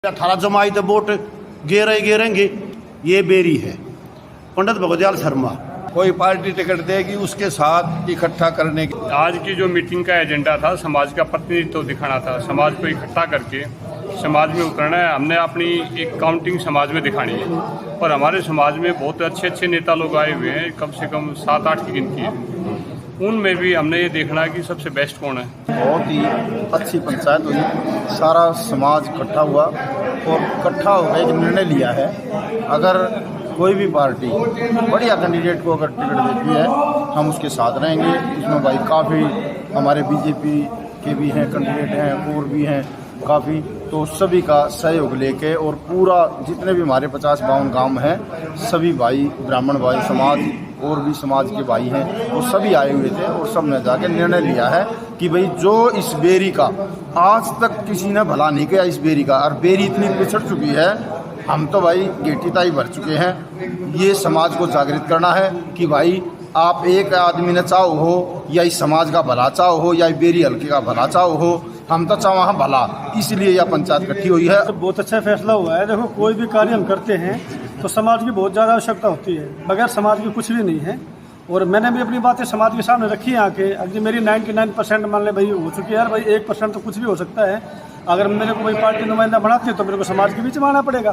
18 जमाई तो वोट गेरेंगे, ये बेरी है। पंडित भगवदयाल शर्मा कोई पार्टी टिकट देगी उसके साथ इकट्ठा करने की। आज की जो मीटिंग का एजेंडा था समाज का प्रतिनिधित्व दिखाना था, समाज को इकट्ठा करके समाज में उतरना है। हमने अपनी एक काउंटिंग समाज में दिखानी है, पर हमारे समाज में बहुत अच्छे नेता लोग आए हुए हैं, कम से कम 7-8 की गिनती है। उनमें भी हमने ये देखना है कि सबसे बेस्ट कौन है। बहुत ही अच्छी पंचायत हुई, सारा समाज इकट्ठा हुआ और इकट्ठा होकर एक निर्णय लिया है, अगर कोई भी पार्टी बढ़िया कैंडिडेट को अगर टिकट देती है हम उसके साथ रहेंगे। इसमें भाई काफ़ी हमारे बीजेपी के भी हैं कैंडिडेट हैं और भी हैं काफ़ी, तो सभी का सहयोग लेके और पूरा जितने भी हमारे 50-52 गांव हैं सभी भाई ब्राह्मण भाई समाज और भी समाज के भाई हैं वो सभी आए हुए थे और सब ने जाके निर्णय लिया है कि भाई जो इस बेरी का आज तक किसी ने भला नहीं किया इस बेरी का, और बेरी इतनी पिछड़ चुकी है, हम तो भाई गेटीताई भर चुके हैं। ये समाज को जागृत करना है कि भाई आप एक आदमी ने चाहो हो या इस समाज का भला चाहो हो या बेरी हल्के का भला चाहो हो, हम तो चाहो वहाँ भला, इसलिए यह पंचायत इकट्ठी हुई है। बहुत अच्छा फैसला हुआ है। देखो कोई भी कार्य हम करते हैं तो समाज की बहुत ज़्यादा आवश्यकता होती है, बगैर समाज के कुछ भी नहीं है। और मैंने भी अपनी बातें समाज के सामने रखी है आके। अगर मेरी 99% मान ले भाई हो चुकी है यार, भाई 1% तो कुछ भी हो सकता है। अगर मेरे को भाई पार्टी नुमाइंदा बनाती है तो मेरे को समाज के बीच में आना पड़ेगा।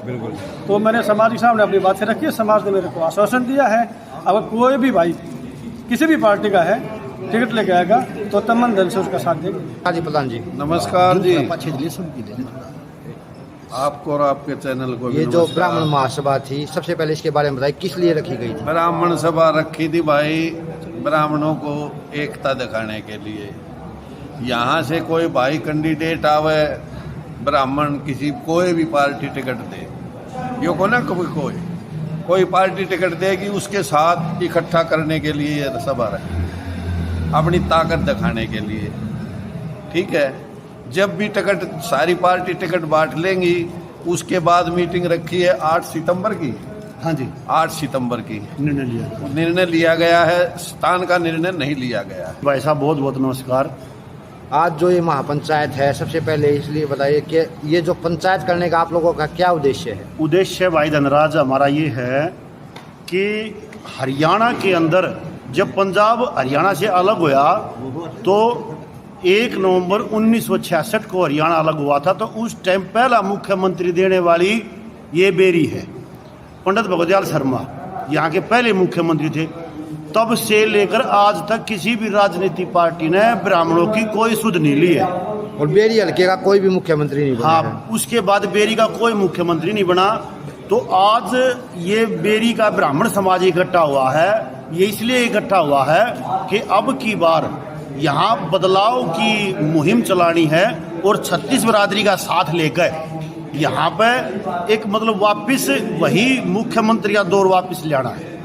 तो मैंने समाज के सामने अपनी बातें रखी है, समाज ने मेरे को आश्वासन दिया है अगर कोई भी भाई किसी भी पार्टी का है टिकट लेके आएगा तो तमन दिल से उसका साथ देंगे। हाजी प्रधान जी नमस्कार जी, आपको और आपके चैनल को ये जो ब्राह्मण महासभा थी सबसे पहले इसके बारे में बताइए, किस लिए रखी गई थी? ब्राह्मण सभा रखी थी भाई ब्राह्मणों को एकता दिखाने के लिए। यहाँ से कोई भाई कैंडिडेट आवे ब्राह्मण किसी कोई भी पार्टी टिकट दे, यो को ना कोई पार्टी टिकट देगी उसके साथ इकट्ठा करने के लिए ये सभा रखी, अपनी ताकत दिखाने के लिए। ठीक है, जब भी टिकट सारी पार्टी टिकट बांट लेंगी उसके बाद मीटिंग रखी है 8 सितंबर की। हाँ जी, 8 सितंबर की निर्णय लिया गया है, स्थान का निर्णय नहीं लिया गया है। भाई साहब बहुत बहुत नमस्कार। आज जो ये महापंचायत है सबसे पहले इसलिए बताइए कि ये जो पंचायत करने का आप लोगों का क्या उद्देश्य है? उद्देश्य भाई धनराज हमारा ये है कि हरियाणा के अंदर जब पंजाब हरियाणा से अलग हुआ तो 1 नवंबर 1966 को हरियाणा अलग हुआ था, तो उस टाइम पहला मुख्यमंत्री देने वाली ये बेरी है। पंडित भगवदयाल शर्मा यहाँ के पहले मुख्यमंत्री थे। तब से लेकर आज तक किसी भी राजनीतिक पार्टी ने ब्राह्मणों की कोई सुध नहीं ली है, और बेरी हल्के का कोई भी मुख्यमंत्री नहीं बना। हाँ, उसके बाद बेरी का कोई मुख्यमंत्री नहीं बना। तो आज ये बेरी का ब्राह्मण समाज इकट्ठा हुआ है, ये इसलिए इकट्ठा हुआ है कि अब की बार यहाँ बदलाव की मुहिम चलानी है और 36 बरादरी का साथ लेकर यहाँ पे एक मतलब वापस वही मुख्यमंत्री का दौर वापस लाना है।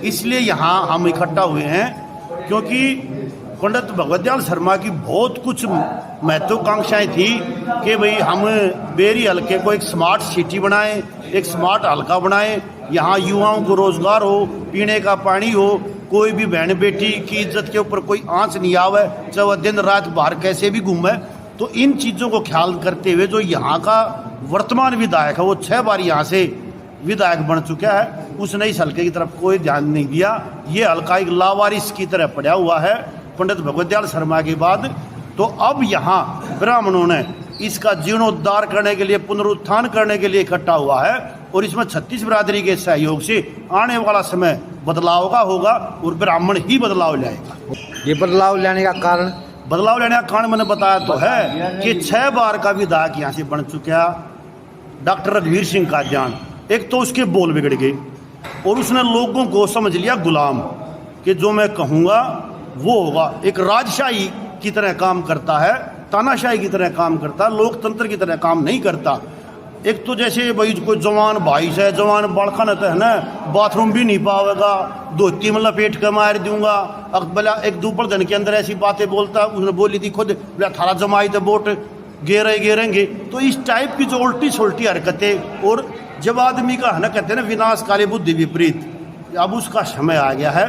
इसलिए यहाँ हम इकट्ठा हुए हैं क्योंकि पंडित भगवदयाल शर्मा की बहुत कुछ महत्वाकांक्षाएं थी कि भाई हम बेरी हल्के को एक स्मार्ट सिटी बनाएं, एक स्मार्ट हल्का बनाएं, यहाँ युवाओं को रोजगार हो, पीने का पानी हो, कोई भी बहन बेटी की इज्जत के ऊपर कोई आंच नहीं आवे, चाहे वह दिन रात बाहर कैसे भी घूमे। तो इन चीज़ों को ख्याल करते हुए जो यहाँ का वर्तमान विधायक है वो 6 बार यहाँ से विधायक बन चुका है, उसने इस हल्के की तरफ कोई ध्यान नहीं दिया। ये हल्का एक लावारिस की तरह पड़ा हुआ है पंडित भगवदयाल शर्मा के बाद। तो अब यहाँ ब्राह्मणों ने इसका जीर्णोद्धार करने के लिए, पुनरुत्थान करने के लिए इकट्ठा हुआ है और इसमें 36 बरादरी के सहयोग से आने वाला समय बदलाव का होगा और ब्राह्मण ही बदलाव लाएगा। ये बदलाव लाने का कारण? बदलाव लाने का कारण मैंने बताया तो है कि 6 बार का विधायक यहाँ से बन चुका डॉक्टर रघुवीर सिंह का ध्यान, एक तो उसके बोल बिगड़ गए और उसने लोगों को समझ लिया गुलाम कि जो मैं कहूँगा वो होगा। एक राजशाही की तरह काम करता है, तानाशाही की तरह काम करता है, लोकतंत्र की तरह काम नहीं करता। एक तो जैसे भाई कोई जवान भाई से जवान बड़का न तो है ना, बाथरूम भी नहीं पावेगा, धोती में लपेट कर मार दूंगा। अकबला एक दोपहर दिन के अंदर ऐसी बातें बोलता, उसने बोली थी खुद 18 जमाई तो वोट गेरेंगे। तो इस टाइप की जो उल्टी सुलटी हरकतें, और जब आदमी का है ना कहते हैं ना विनाश काले बुद्धि विपरीत, अब उसका समय आ गया है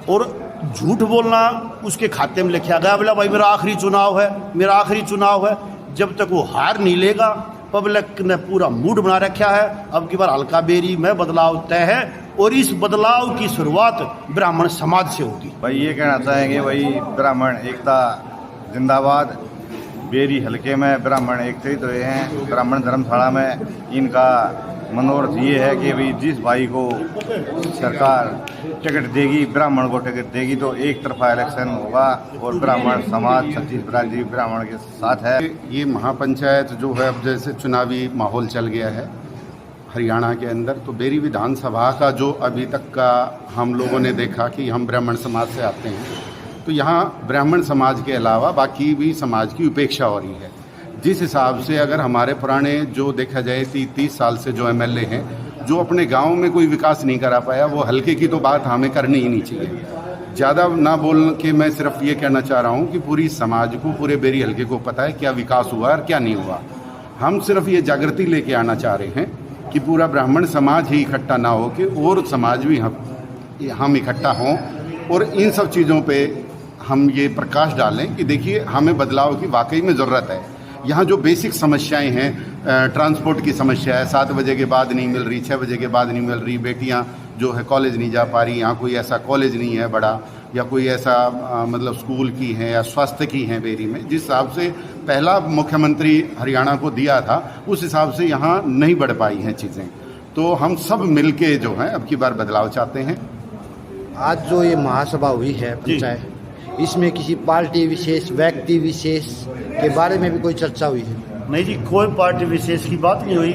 और झूठ बोलना उसके खाते में लिखा गया। बोला भाई मेरा आखिरी चुनाव है, मेरा आखिरी चुनाव है। जब तक वो हार नहीं लेगा पब्लिक ने पूरा मूड बना रखा है। अब की बार हल्का बेरी में बदलाव तय है और इस बदलाव की शुरुआत ब्राह्मण समाज से होगी। भाई ये कहना चाहेंगे वही ब्राह्मण एकता जिंदाबाद। बेरी हलके में ब्राह्मण एकत्रित हुए हैं। ब्राह्मण धर्मशाला में इनका मनोरथ ये है कि भाई जिस भाई को सरकार टिकट देगी, ब्राह्मण को टिकट देगी, तो एक तरफा इलेक्शन होगा और ब्राह्मण समाज छत्तीसगढ़ जी ब्राह्मण के साथ है। ये महापंचायत जो है, अब जैसे चुनावी माहौल चल गया है हरियाणा के अंदर, तो बेरी विधानसभा का जो अभी तक का हम लोगों ने देखा कि हम ब्राह्मण समाज से आते हैं, तो यहाँ ब्राह्मण समाज के अलावा बाकी भी समाज की उपेक्षा हो रही है। जिस हिसाब से अगर हमारे पुराने जो देखा जाए 30 साल से जो एमएलए हैं, जो अपने गांव में कोई विकास नहीं करा पाया, वो हल्के की तो बात हमें करनी ही नहीं चाहिए। ज़्यादा ना बोल के मैं सिर्फ ये कहना चाह रहा हूँ कि पूरी समाज को, पूरे बेरी हल्के को पता है क्या विकास हुआ और क्या नहीं हुआ। हम सिर्फ ये जागृति लेके आना चाह रहे हैं कि पूरा ब्राह्मण समाज ही इकट्ठा ना हो कि और समाज भी हम इकट्ठा हों और इन सब चीज़ों पे हम ये प्रकाश डालें कि देखिए हमें बदलाव की वाकई में ज़रूरत है। यहाँ जो बेसिक समस्याएं हैं, ट्रांसपोर्ट की समस्या है, 7 बजे के बाद नहीं मिल रही, 6 बजे के बाद नहीं मिल रही, बेटियाँ जो है कॉलेज नहीं जा पा रही, यहाँ कोई ऐसा कॉलेज नहीं है बड़ा, या कोई ऐसा मतलब स्कूल की है या स्वास्थ्य की है बेरी में, जिस हिसाब से पहला मुख्यमंत्री हरियाणा को दिया था उस हिसाब से यहाँ नहीं बढ़ पाई हैं चीज़ें। तो हम सब मिलके जो है अब की बार बदलाव चाहते हैं। आज जो ये महासभा हुई है पंचायत, इसमें किसी पार्टी विशेष, व्यक्ति विशेष के बारे में भी कोई चर्चा हुई है? नहीं जी, कोई पार्टी विशेष की बात नहीं हुई,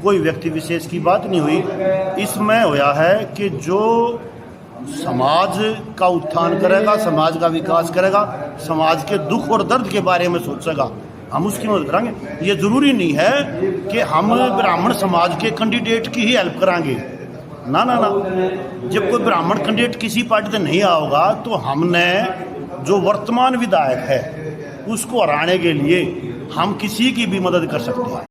कोई व्यक्ति विशेष की बात नहीं हुई। इसमें होया है कि जो समाज का उत्थान करेगा, समाज का विकास करेगा, समाज के दुख और दर्द के बारे में सोचेगा, हम उसकी मदद करेंगे। ये ज़रूरी नहीं है कि हम ब्राह्मण समाज के कैंडिडेट की ही हेल्प कराएंगे, ना ना ना। जब कोई ब्राह्मण कैंडिडेट किसी पार्टी से नहीं आओगा तो हमने जो वर्तमान विधायक है उसको हराने के लिए हम किसी की भी मदद कर सकते हैं।